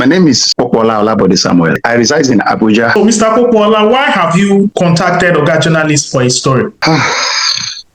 My name is Popola Olabode Samuel. I reside in Abuja. So, Mr. Popola, why have you contacted Oga Journalist for a story?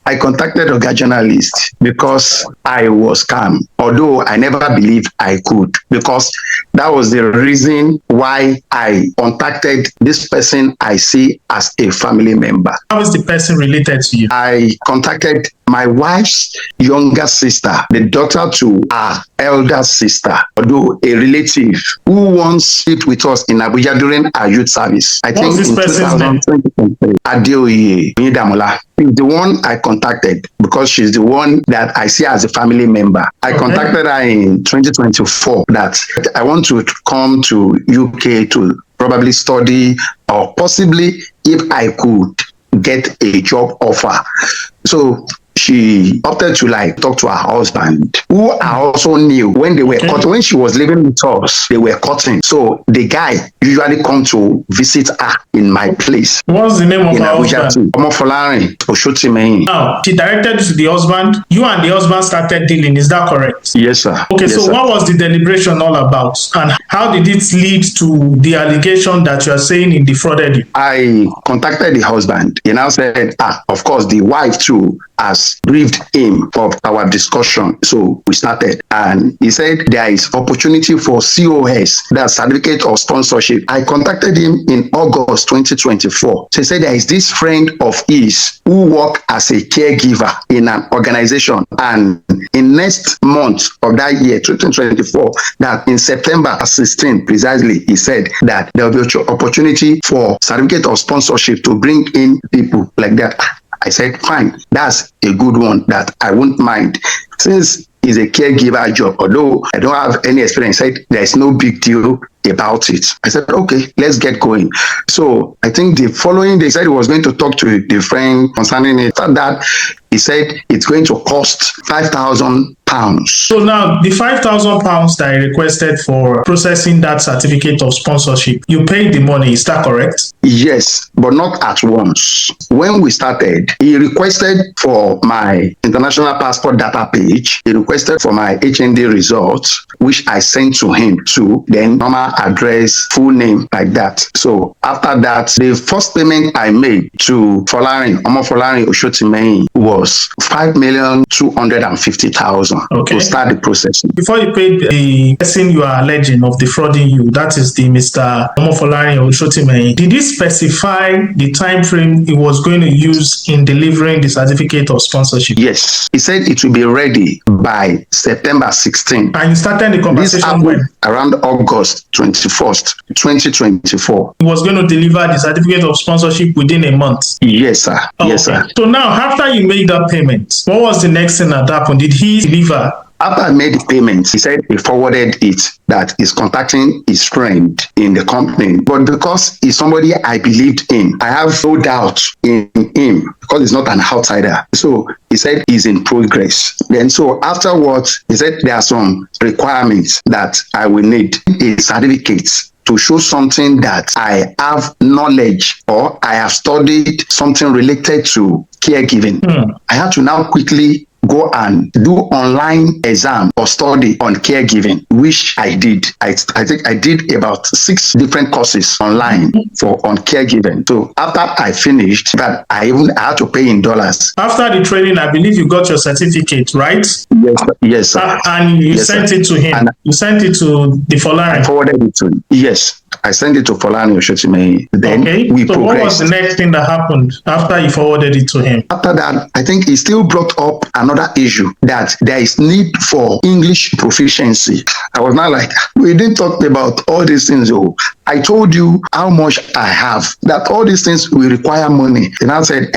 I contacted Oga Journalist because I was calm, although I never believed I could, because that was the reason why I contacted this person I see as a family member. How is the person related to you? I contacted my wife's younger sister, the daughter to her elder sister, although a relative who once stayed with us in Abuja during our youth service. I think this in person's name? 2023, Adeoye Damola. She's the one I contacted because she's the one that I see as a family member. I contacted her in 2024 that I want to come to UK to probably study, or possibly if I could get a job offer. So she opted to talk to her husband, who I also knew when they were cutting. When she was living with us, they were cutting. So the guy usually come to visit her in my place. What's the name of her husband? Now, she directed you to the husband. You and the husband started dealing. Is that correct? Yes, sir. Okay, yes, so sir. What was the deliberation all about? And how did it lead to the allegation that you are saying he defrauded you? I contacted the husband. He now said, of course, the wife too has briefed him of our discussion. So we started, and he said there is opportunity for CoS, that certificate of sponsorship. I contacted him in August 2024. So he said there is this friend of his who work as a caregiver in an organization, and in next month of that year 2024, that in September 16 precisely, he said that there will be opportunity for certificate of sponsorship to bring in people like that. I said, fine, that's a good one that I won't mind. Since it's a caregiver job, although I don't have any experience, I said, there's no big deal about it. I said, okay, let's get going. So I think the following day, he said he was going to talk to the friend concerning it. After that, he said it's going to cost £5,000. So now the £5,000 that I requested for processing that certificate of sponsorship, you paid the money, is that correct? Yes, but not at once. When we started, he requested for my international passport data page. He requested for my HND results, which I sent to him too. Then normal address, full name, like that. So after that, the first payment I made to Folarin Oshotimehin was 5,250,000 to start the processing. Before you paid the person you are alleging of defrauding you, that is the Mr. Folarin Oshotimehin, did he specify the time frame he was going to use in delivering the certificate of sponsorship? Yes, he said it will be ready by September 16. And you started the conversation when? Around August 21st, 2024. He was going to deliver the certificate of sponsorship within a month? Yes, sir. Yes, sir. So now, after you made that payment, what was the next thing that happened? Did he deliver? After I made the payment, he said he forwarded it, that he's contacting his friend in the company. But because he's somebody I believed in, I have no doubt in him because he's not an outsider. So he said he's in progress. Then so afterwards, he said there are some requirements that I will need. A certificate to show something that I have knowledge or I have studied something related to caregiving. I had to now quickly go and do online exam or study on caregiving, which I did. I think I did about 6 different courses online on caregiving. So after I finished that, I had to pay in dollars. After the training, I believe you got your certificate, right? Yes, sir. And you sent it to him. And you sent it to the Folarin. I forwarded it to him. Yes. I sent it to Folarin Oshotimehin. Then we progressed. What was the next thing that happened after you forwarded it to him? After that, I think he still brought up another issue that there is need for English proficiency. I was not like, we didn't talk about all these things. Oh, I told you how much I have, that all these things will require money. And I said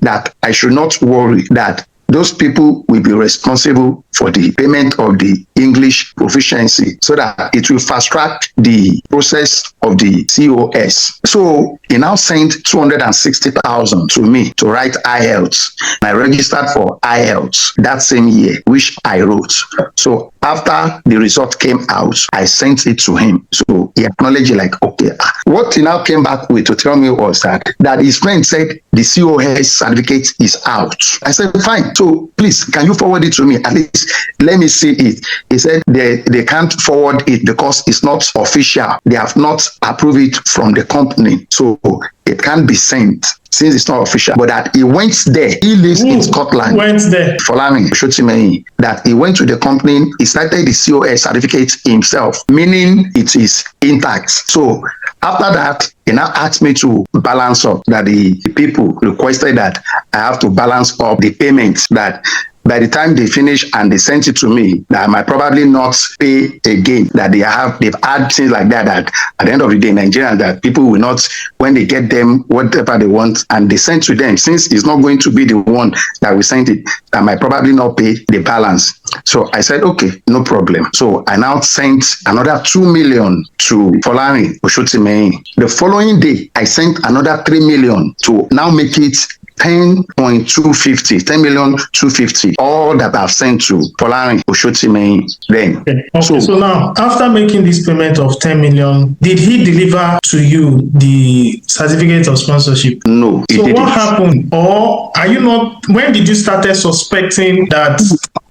that I should not worry, that those people will be responsible for the payment of the English proficiency so that it will fast track the process of the CoS. So he now sent 260,000 to me to write IELTS. I registered for IELTS that same year, which I wrote. So after the result came out, I sent it to him. So he acknowledged it, like, okay. What he now came back with to tell me was that his friend said the CoS certificate is out. I said, fine. So please, can you forward it to me? At least let me see it. He said they can't forward it because it's not official. They have not approved it from the company. So it can't be sent since it's not official. But that he went there. He lives in Scotland. Went there. Folani Oshotimehin, that he went to the company, he started the CoS certificate himself, meaning it is intact. So after that, he now asked me to balance up, that the people requested that I have to balance up the payments, that by the time they finish and they sent it to me, that I might probably not pay again, that they've had things like that at the end of the day, Nigerians, that people will not, when they get them whatever they want and they send to them, since it's not going to be the one that we sent it, I might probably not pay the balance. So I said, okay, no problem. So I now sent another 2 million to Folani Oshotimehin. The following day, I sent another 3 million to now make it 10,250, all that I've sent to Folani Oshotimehin then. Okay. So now, after making this payment of 10 million, did he deliver to you the certificate of sponsorship? No, he didn't. So what happened? Or are you not, when did you start suspecting that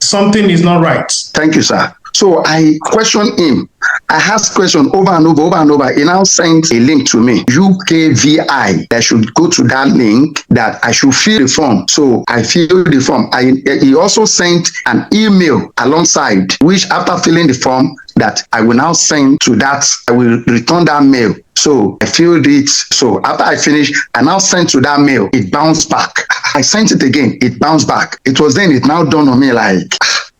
something is not right? Thank you, sir. So I questioned him. I asked questions over and over. He now sent a link to me, UKVI. I should go to that link, that I should fill the form. So I filled the form. He also sent an email alongside, which after filling the form, that I will now send to that, I will return that mail. So I filled it. So after I finished, I now sent to that mail. It bounced back. I sent it again. It bounced back. It was then it now dawned on me, like,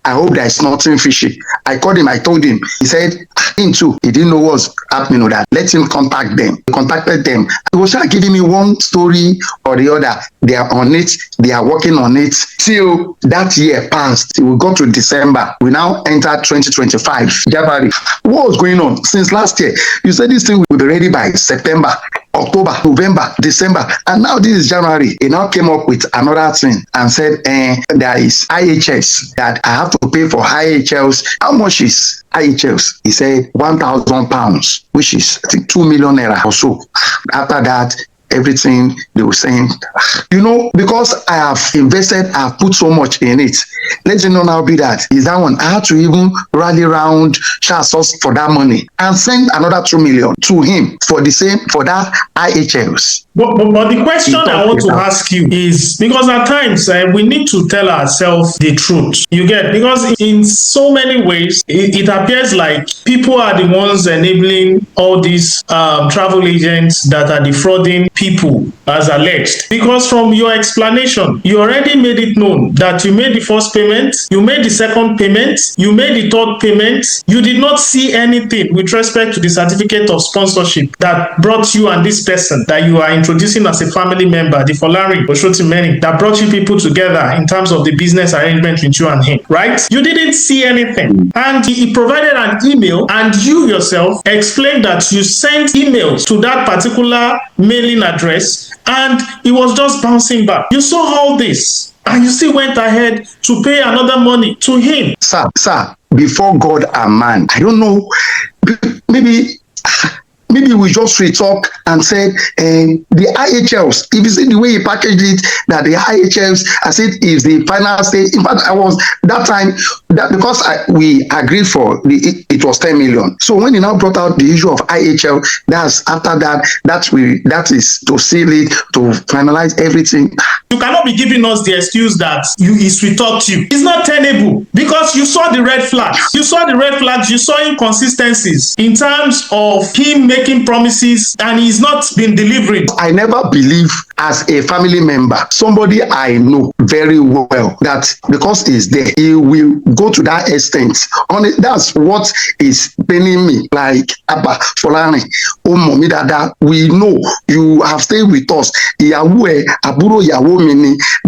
I hope there's nothing fishy. I called him, I told him. He said, him too, he didn't know what was happening with that. Let him contact them. He contacted them. He was just giving me one story or the other. They are on it. They are working on it. Till that year passed. We got to December. We now entered 2025. January. What was going on since last year? You said this thing will be ready by September, October, November, December, and now this is January. He now came up with another thing and said, there is IHS, that I have to pay for IHLs. How much is IHLs? He said £1,000, which is, I think, 2 million naira or so. After that, everything they were saying, because I have invested, I have put so much in it. Let you know now be that is that one. I had to even rally around Charles for that money and send another 2 million to him for that IHLs. But the question I want to ask you is, because at times we need to tell ourselves the truth. You get, because in so many ways it appears like people are the ones enabling all these travel agents that are defrauding people as alleged. Because from your explanation, you already made it known that you made the first payment, you made the second payment, you made the third payment. You did not see anything with respect to the certificate of sponsorship that brought you and this person that you are introducing as a family member, the Folani Oshotimehin, that brought you people together in terms of the business arrangement with you and him, right? You didn't see anything. And he provided an email, and you yourself explained that you sent emails to that particular mailing address, and it was just bouncing back. You saw all this, and you still went ahead to pay another money to him. Sir, before God and man, I don't know, maybe we just talk and said the IHLs, if you see the way he packaged it, that the IHLs, I said, is the final stage. In fact, I was that time, that because we agreed for it was 10 million. So when he now brought out the issue of IHL, that's after that is to seal it, to finalize everything. You cannot be giving us the excuse that he sweet talked you. It's not tenable, because you saw the red flags. You saw inconsistencies in terms of him making promises and he's not been delivering. I never believe, as a family member, somebody I know very well, that because he's there, he will go to that extent. That's what is paining me. Like, Abba, Folani, Mommy, Dada, we know you have stayed with us.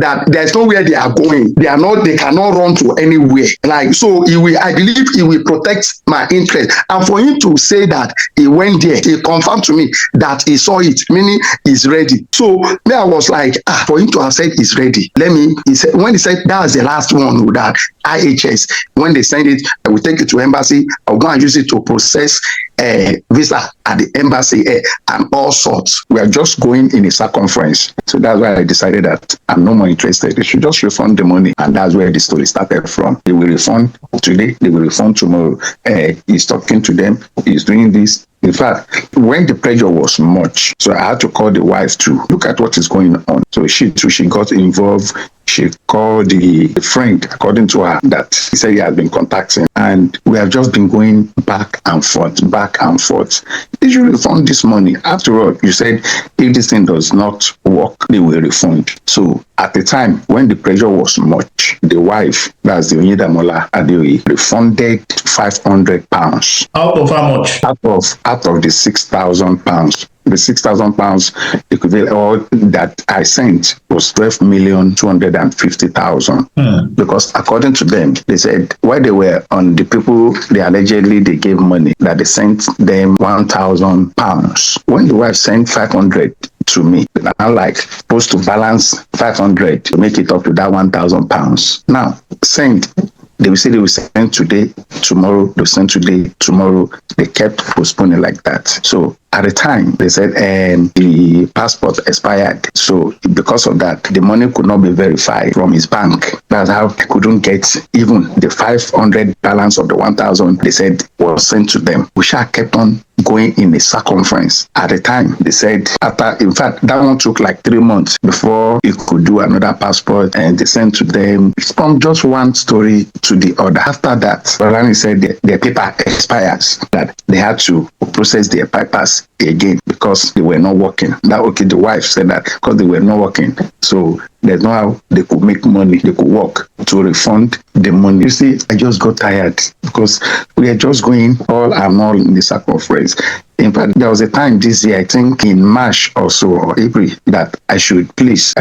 That there's nowhere they are going. They cannot run to anywhere. Like, so I believe he will protect my interest. And for him to say that he went there. He confirmed to me that he saw it, meaning he's ready. So me, I was like, for him to have said he's ready, he said, when he said that's the last one with that IHS, when they send it, I will take it to embassy. I'll go and use it to process visa at the embassy and all sorts. We are just going in a circumference. So that's why I decided that I'm no more interested. They should just refund the money. And that's where the story started from. They will refund today, they will refund tomorrow. He's talking to them, he's doing this. In fact, when the pressure was much, so I had to call the wife to look at what is going on. So she got involved. She called the friend, according to her, that he said he had been contacting. And we have just been going back and forth, back and forth. They should refund this money. After all, you said if this thing does not work, they will refund. So at the time when the pressure was much, the wife, that's the Onyedamola Adeoye, refunded £500. Out of how much? Out of the £6,000. The £6,000 equivalent, or that I sent, was 12,250,000. Because according to them, they said while they were on the people they allegedly they gave money, that they sent them £1,000. When the wife sent 500 to me, I'm like supposed to balance 500 to make it up to that £1,000. Now send. They will say they will send today, tomorrow, they'll send today, tomorrow. They kept postponing like that. So at the time, they said the passport expired. So because of that, the money could not be verified from his bank. That's how I couldn't get even the 500 balance of the 1,000 they said was sent to them. We shall kept on going in a circumference. At the time, they said in fact, that one took like 3 months before he could do another passport, and they sent to them from just one story to the other. After that, Rolani said their paper expires, that they had to process their papers again because they were not working. The wife said that because they were not working, so there's no how they could make money, they could work to refund the money. You see, I just got tired because we are just going all and all in the circumference. In fact, there was a time this year, I think in March or so, or April, that I should please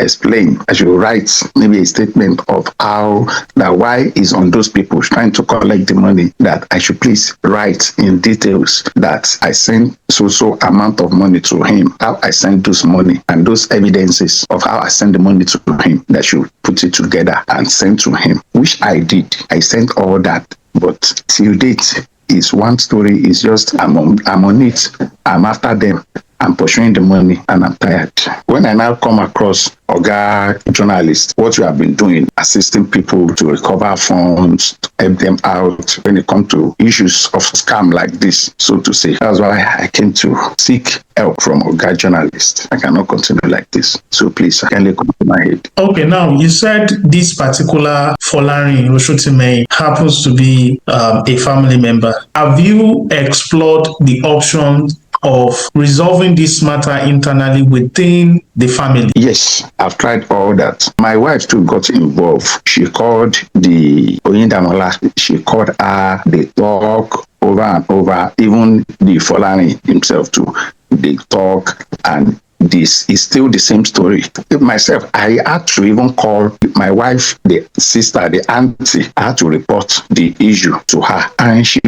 explain. I should write maybe a statement of how that why is on those people trying to collect the money, that I should please write in details that I sent so amount of money to him, how I sent those money, and those evidences of how I sent the money to him, that should put it together and send to him, which I did. I sent all that, but till date, is one story. Is just I'm on it. I'm after them. I'm pursuing the money, and I'm tired. When I now come across Oga journalists, what you have been doing, assisting people to recover funds, to help them out when it comes to issues of scam like this, so to say. That's why I came to seek help from Oga journalists. I cannot continue like this. So please, I can come to my head. Okay, now you said this particular Folarin Oshotimehin happens to be a family member. Have you explored the option of resolving this matter internally within the family? Yes, I've tried all that. My wife too got involved. She called the Onyedamola. She called her. They talk over and over. Even the Folarin himself too. They talk, and this is still the same story. Myself, I had to even call my wife, the sister, the auntie. I had to report the issue to her, and she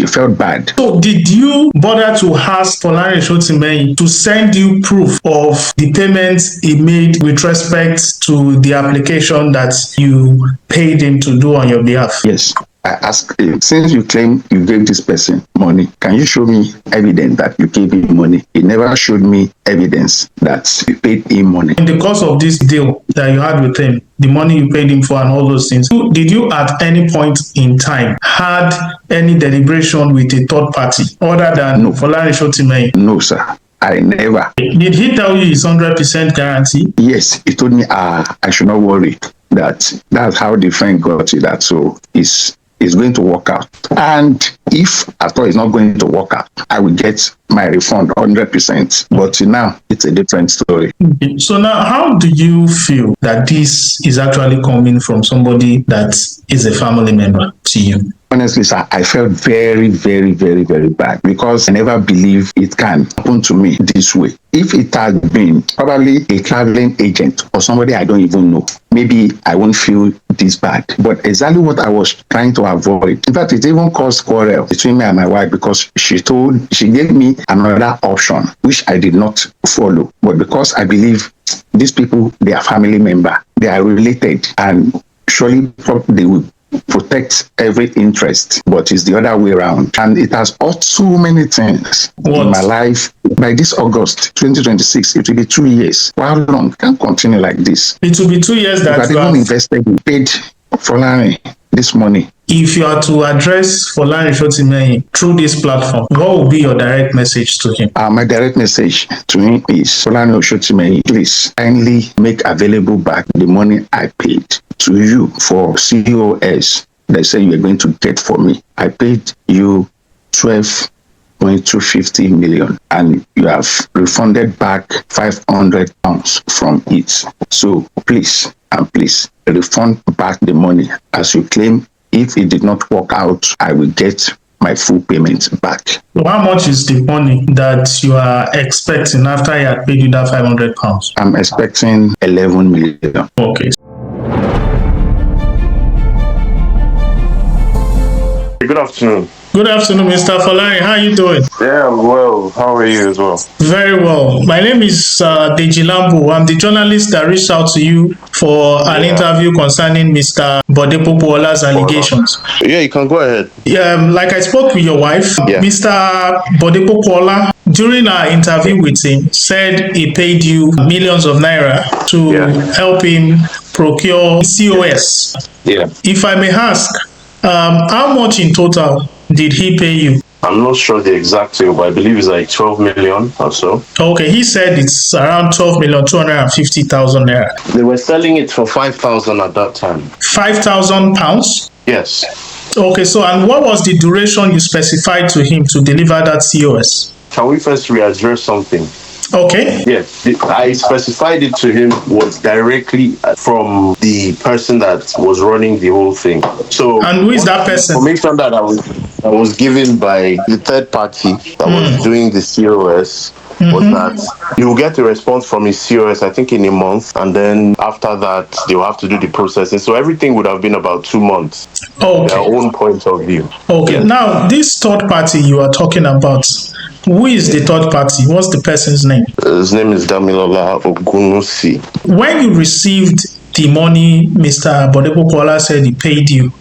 felt bad. So did you bother to ask Folarin Oshotimehin to send you proof of the payments he made with respect to the application that you paid him to do on your behalf? Yes. I asked him, since you claim you gave this person money, can you show me evidence that you gave him money? He never showed me evidence that you paid him money. In the course of this deal that you had with him, the money you paid him for and all those things, did you at any point in time had any deliberation with a third party other than Folarin Oshotimehin? No, sir. I never. Did he tell you his 100% guarantee? Yes, he told me I should not worry. That's how the friend got it. That so it's going to work out. And if at all it's not going to work out, I will get my refund 100%. But now it's a different story. So now, how do you feel that this is actually coming from somebody that is a family member to you? Honestly, sir, I felt very, very, very, very bad because I never believed it can happen to me this way. If it had been probably a traveling agent or somebody I don't even know, maybe I won't feel this bad. But exactly what I was trying to avoid. In fact, it even caused quarrel between me and my wife because she gave me another option, which I did not follow. But because I believe these people, they are family member, they are related, and surely they will protect every interest, but it's the other way around. And it has caused so many things in my life. By this August 2026, it will be 2 years. For how long? Can't continue like this. It will be 2 years that you have invested, paid for this money. If you are to address Folani Shotimehin through this platform, what will be your direct message to him? My direct message to him is, Folani Shotimehin, please kindly make available back the money I paid to you for CoS. They say you are going to get for me. I paid you 12.250 million, and you have refunded back 500 pounds from it. So please, refund back the money as you claim. If it did not work out, I will get my full payment back. So how much is the money that you are expecting after I had paid you that 500 pounds? I'm expecting 11 million. Okay. Good afternoon. Good afternoon, Mr. Folani. How are you doing? Yeah, I'm well. How are you as well? Very well. My name is Deji Lambo. I'm the journalist that reached out to you for an interview concerning Mr. Bode Popooola's allegations. Yeah, you can go ahead. Like I spoke with your wife, Mr. Bode Popoola, during our interview with him, said he paid you millions of naira to help him procure CoS. Yeah. If I may ask, how much in total did he pay you? I'm not sure the exact figure, but I believe it's like 12 million or so. Okay, he said it's around 12,250,000 naira. They were selling it for 5,000 at that time. 5,000 pounds? Yes. Okay, so and what was the duration you specified to him to deliver that CoS? Can we first readdress something? Okay. Yes, I specified it to him was directly from the person that was running the whole thing. So, and who is that person? Information that I was given by the third party that was doing the CoS was that he will get a response from his CoS, I think, in a month, and then after that they will have to do the processing. So everything would have been about 2 months. Okay. Their own point of view. Okay. Yes. Now, this third party you are talking about, who is the third party? What's the person's name? His name is Damilola Ogunusi. When you received the money, Mr. Bode Popoola said he paid you.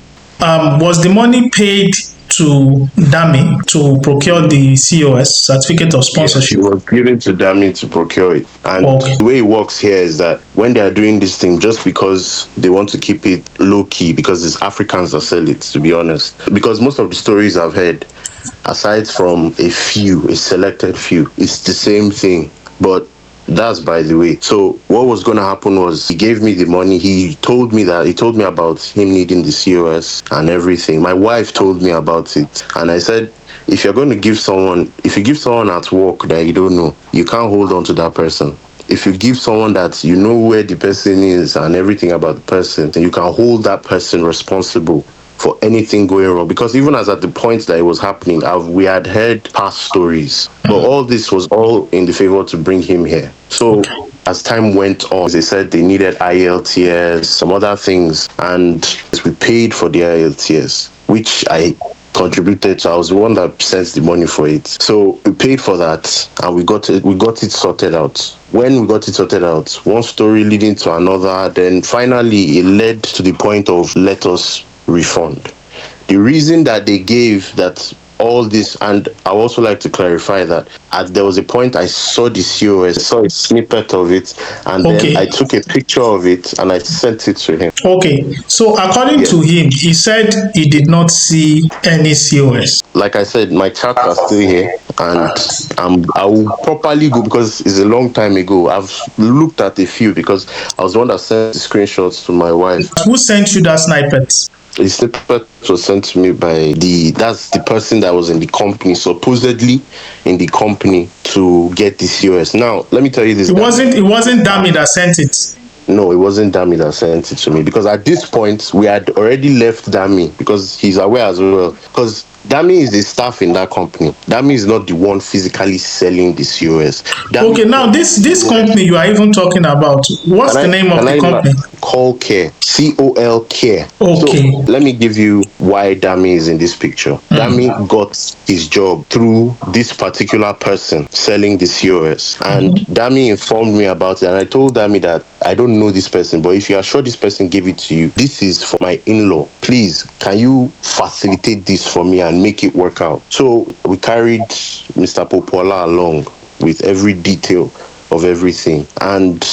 Was the money paid to Dami to procure the CoS, certificate of sponsorship? Yes, it was given to Dami to procure it. And the way it works here is that when they are doing this thing, just because they want to keep it low key, because it's Africans that sell it, to be honest. Because most of the stories I've heard, aside from a selected few, it's the same thing. But that's by the way. So what was going to happen was he gave me the money. He told me about him needing the CoS and everything. My wife told me about it. And I said, if you give someone at work that you don't know, you can't hold on to that person. If you give someone that you know where the person is and everything about the person, then you can hold that person responsible for anything going wrong. Because even as at the point that it was happening, we had heard past stories. But all this was all in the favor to bring him here. So as time went on, they said they needed IELTS, some other things, and we paid for the IELTS, which I contributed to. I was the one that sent the money for it. So we paid for that and we got it sorted out. When we got it sorted out, one story leading to another, then finally it led to the point of let us refund. The reason that they gave that all this, and I also like to clarify that there was a point I saw the CoS, saw a snippet of it, and then I took a picture of it and I sent it to him. Okay, so according to him, he said he did not see any CoS. Like I said, my chats are still here, and I will properly go because it's a long time ago. I've looked at a few because I was the one that sent the screenshots to my wife. Who sent you that snippet? The snippet was sent to me by that's the person that was in the company, supposedly in the company, to get the CoS. Now, let me tell you this. It wasn't Dami that sent it. No, it wasn't Dami that sent it to me, because at this point we had already left Dami, because he's aware as well. Because Dami is the staff in that company. Dami is not the one physically selling the COS. Dami, Okay, now this company you are even talking about, what's the name of the company? CoS Care. COL Care. Okay. So let me give you why Dami is in this picture. Dami got his job through this particular person selling the COS. And Dami informed me about it. And I told Dami that I don't know this person, but if you are sure this person gave it to you, this is for my in-law. Please, can you facilitate this for me and make it work out? So we carried Mr. Popola along with every detail of everything. And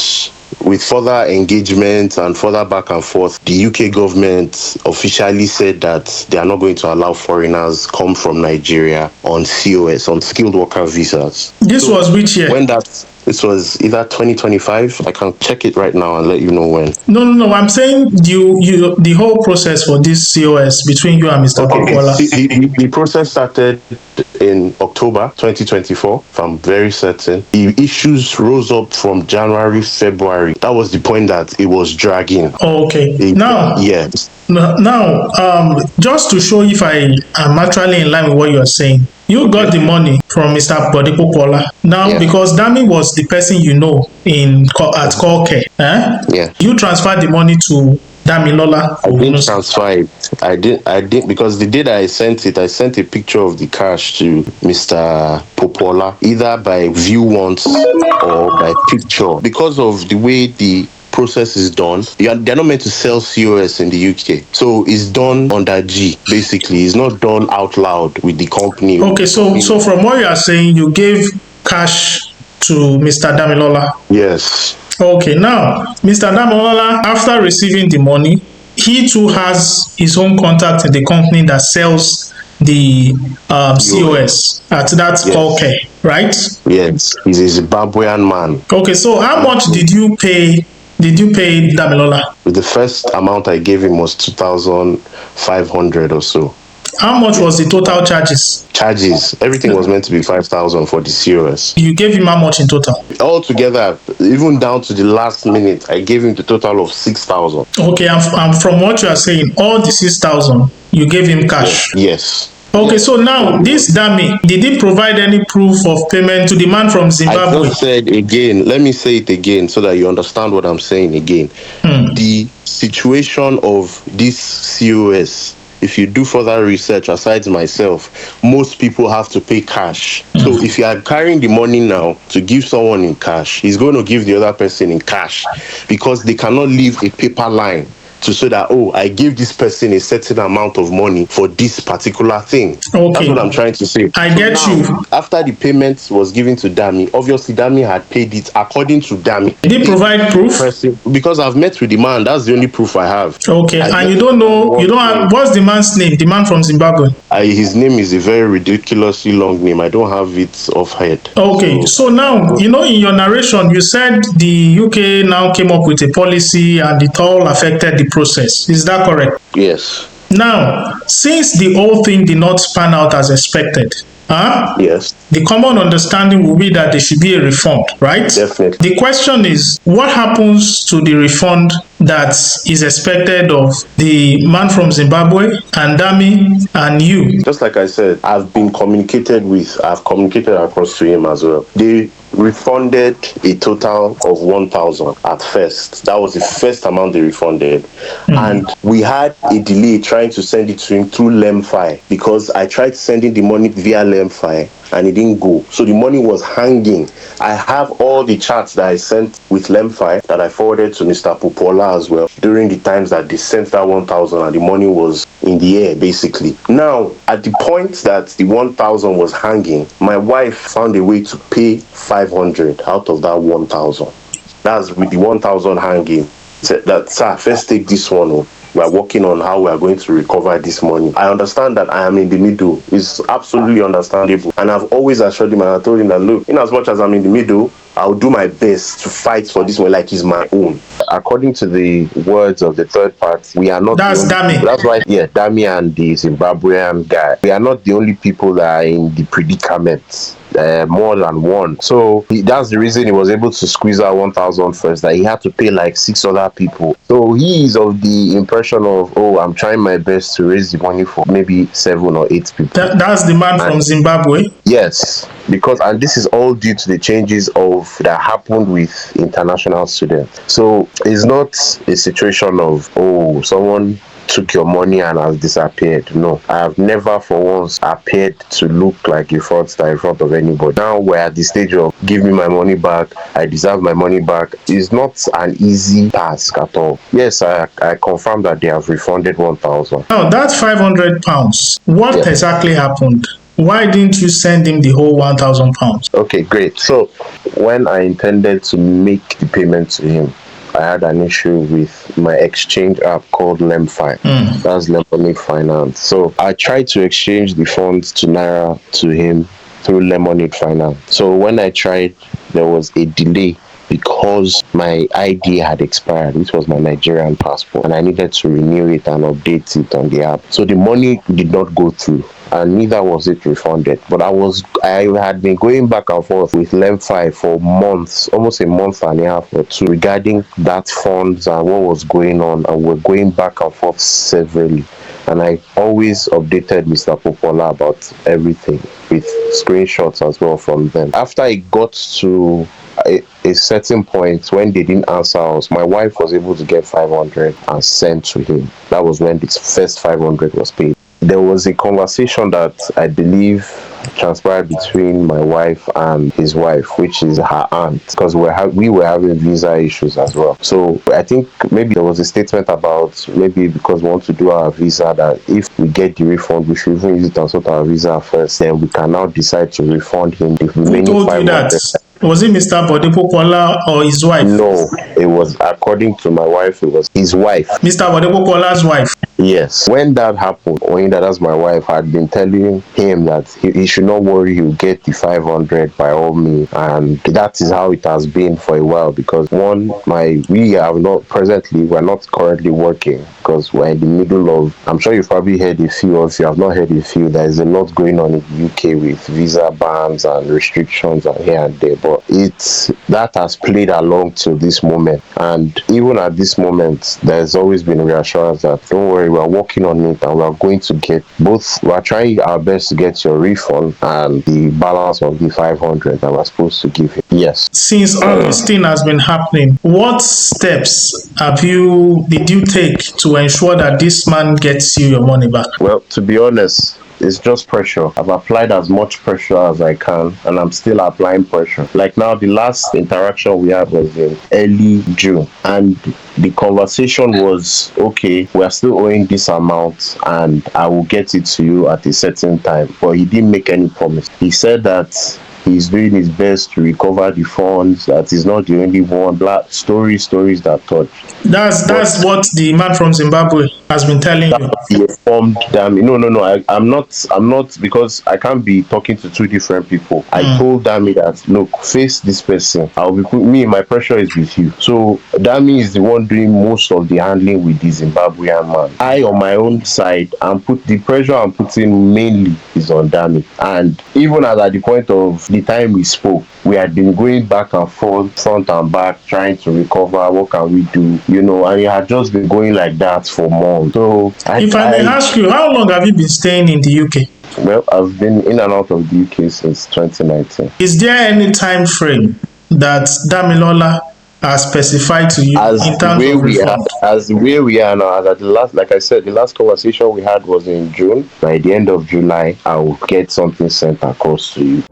with further engagement and further back and forth, the UK government officially said that they are not going to allow foreigners come from Nigeria on COS, on skilled worker visas. This was which year? This was either 2025. I can check it right now and let you know when. No. I'm saying the whole process for this COS between you and Mr. Popola. The process started in October 2024, if I'm very certain. The issues rose up from January, February. That was the point that it was dragging. Oh, okay. Now, just to show if I am actually in line with what you are saying, you got the money from Mr. Popola. Now, because Dami was the person you know at CoS, you transferred the money to Damilola. I didn't transfer it. I didn't, because the day that I sent a picture of the cash to Mr. Popola, either by view once or by picture. Because of the way the process is done, they're not meant to sell COS in the UK. So it's done under G, basically. It's not done out loud with the company. Okay, so from what you are saying, you gave cash to Mr. Damilola? Yes. Okay, now, Mr. Damilola, after receiving the money, he too has his own contact in the company that sells the COS at that CoS, right? Yes, he's a Zimbabwean man. Okay, so how much did you pay Damilola? The first amount I gave him was 2,500 or so. How much was the total charges? Everything was meant to be 5,000 for the COS. You gave him how much in total? Altogether, even down to the last minute, I gave him the total of 6,000. Okay, and from what you are saying, all the 6,000 you gave him cash? Yes. Okay, so now this Dami, did he provide any proof of payment to the man from Zimbabwe? I just said again, let me say it again so that you understand what I'm saying again. The situation of this COS, if you do further research aside myself, most people have to pay cash. So if you are carrying the money now to give someone in cash, he's going to give the other person in cash, because they cannot leave a paper line to say that, oh, I give this person a certain amount of money for this particular thing. Okay. That's what I'm trying to say. I get you. After the payment was given to Dami, obviously Dami had paid it according to Dami. Did he provide proof? Because I've met with the man. That's the only proof I have. Okay, and you don't have, what's the man's name? The man from Zimbabwe? His name is a very ridiculously long name. I don't have it off head. Okay, so now, in your narration, you said the UK now came up with a policy and it all affected the process. Is that correct? Yes. Now, since the whole thing did not pan out as expected, yes, the common understanding will be that there should be a refund, right? Definitely. The question is, what happens to the refund that is expected of the man from Zimbabwe and Dami and you? Just like I said, I've communicated across to him as well. They refunded a total of 1,000 at first. That was the first amount they refunded. And we had a delay trying to send it to him through Lemfi, because I tried sending the money via Lemfi and it didn't go. So the money was hanging. I have all the chats that I sent with Lemfi that I forwarded to Mr. Popola as well during the times that they sent that 1,000 and the money was in the air, basically. Now, at the point that the 1,000 was hanging, my wife found a way to pay 500 out of that 1,000. That's with the 1,000 hanging. Said that, sir, first take this one. We are working on how we are going to recover this money. I understand that I am in the middle. It's absolutely understandable. And I've always assured him, and I told him that, look, in as much as I'm in the middle, I'll do my best to fight for this one like it's my own. According to the words of the third party, we are not... That's Dami. That's right. Yeah, Dami and the Zimbabwean guy. We are not the only people that are in the predicament. more than one. So that's the reason he was able to squeeze out 1,000 first, that he had to pay like 6 other people. So he is of the impression of, oh, I'm trying my best to raise the money for maybe 7 or 8 people. That's the man from Zimbabwe? Yes, because, and this is all due to the changes that happened with international students. So it's not a situation of, oh, someone took your money and has disappeared. No, I have never for once appeared to look like a fraudster in front of anybody. Now we're at the stage of give me my money back, I deserve my money back. It's not an easy task at all. Yes, I confirm that they have refunded 1,000. Now that £500, what exactly happened? Why didn't you send him the whole £1,000? Okay, great. So when I intended to make the payment to him, I had an issue with my exchange app called Lemfi. That's Lemonade Finance. So I tried to exchange the funds to Naira to him through Lemonade Finance. So when I tried, there was a delay because my ID had expired, which was my Nigerian passport, and I needed to renew it and update it on the app. So the money did not go through, and neither was it refunded. But I had been going back and forth with Lemfi for months, almost a month and a half or two, regarding that funds and what was going on, and we're going back and forth severally. And I always updated Mr. Popola about everything with screenshots as well from them. After it got to a certain point when they didn't answer us, my wife was able to get 500 and sent to him. That was when the first 500 was paid. There was a conversation that I believe transpired between my wife and his wife, which is her aunt, because we were having visa issues as well. So I think maybe there was a statement about maybe because we want to do our visa, that if we get the refund, we should even use it and sort our visa first, then we can now decide to refund him the remaining 500. Who told you that? Was it Mr. Bode Popola or his wife? No, it was, according to my wife, it was his wife. Mr. Bode Popola's wife? Yes. When that happened, that's my wife, had been telling him that he should not worry, he'll get the 500 by all means. And that is how it has been for a while, because we're not currently working, because we're in the middle of, I'm sure you've probably heard a few, or if you have not heard a few, there is a lot going on in the UK with visa bans and restrictions and here and there. But that has played along to this moment, and even at this moment there's always been reassurance that don't worry, we're working on it and we're going to get both. We're trying our best to get your refund and the balance of the 500 that we're supposed to give him. Yes. Since all this thing has been happening, what steps did you take to ensure that this man gets you your money back? Well, to be honest, it's just pressure. I've applied as much pressure as I can, and I'm still applying pressure. Like now, the last interaction we had was in early June, and the conversation was, okay, we're still owing this amount and I will get it to you at a certain time. But he didn't make any promise. He said that he's doing his best to recover the funds, that is not the only one. Stories that touch. That's what the man from Zimbabwe has been telling you. He informed them. No. I'm not, because I can't be talking to two different people. I told Dami that, look, face this person. My pressure is with you. So Dami is the one doing most of the handling with the Zimbabwean man. I, on my own side, the pressure I'm putting mainly is on Dami. And even at the point of the time we spoke, we had been going back and forth, front and back, trying to recover. What can we do? And it had just been going like that for months. So if I may ask you, how long have you been staying in the UK? Well, I've been in and out of the UK since 2019. Is there any time frame that Damilola has specified to you in terms of refund? As the way we are now, like I said, the last conversation we had was in June. By the end of July, I will get something sent across to you.